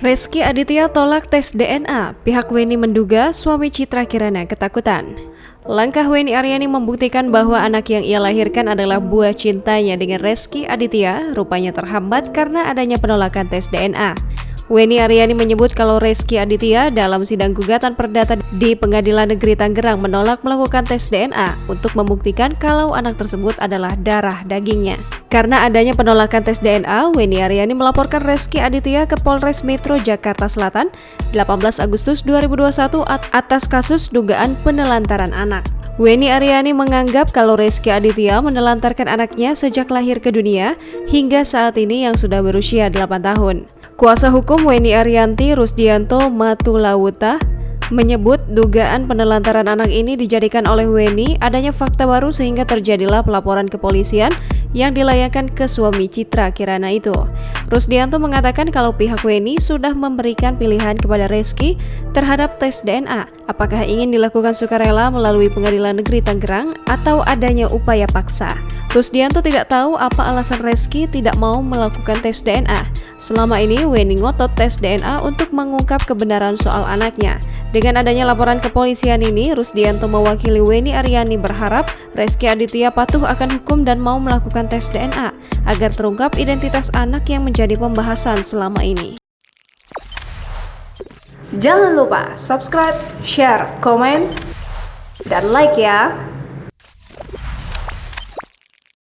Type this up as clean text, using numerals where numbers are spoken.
Reski Aditya tolak tes DNA, pihak Weni menduga suami Citra Kirana ketakutan. Langkah Weni Aryani membuktikan bahwa anak yang ia lahirkan adalah buah cintanya dengan Reski Aditya rupanya terhambat karena adanya penolakan tes DNA. Weni Aryani menyebut kalau Reski Aditya dalam sidang gugatan perdata di Pengadilan Negeri Tangerang menolak melakukan tes DNA untuk membuktikan kalau anak tersebut adalah darah dagingnya. Karena adanya penolakan tes DNA, Weni Aryani melaporkan Reski Aditya ke Polres Metro Jakarta Selatan 18 Agustus 2021 atas kasus dugaan penelantaran anak. Weni Aryani menganggap kalau Reski Aditya menelantarkan anaknya sejak lahir ke dunia hingga saat ini yang sudah berusia 8 tahun. Kuasa hukum Weni Ariyanti Rusdianto Matulawuta menyebut dugaan penelantaran anak ini dijadikan oleh Weni adanya fakta baru sehingga terjadilah pelaporan kepolisian yang dilayangkan ke suami Citra Kirana itu. Rusdianto mengatakan kalau pihak Weni sudah memberikan pilihan kepada Reski terhadap tes DNA, apakah ingin dilakukan sukarela melalui Pengadilan Negeri Tangerang atau adanya upaya paksa. Rusdianto tidak tahu apa alasan Reski tidak mau melakukan tes DNA. Selama ini Weni ngotot tes DNA untuk mengungkap kebenaran soal anaknya. Dengan adanya laporan kepolisian ini, Rusdianto mewakili Weni Aryani berharap Reski Aditya patuh akan hukum dan mau melakukan tes DNA agar terungkap identitas anak yang menjadi pembahasan selama ini. Jangan lupa subscribe, share, komen, dan like ya!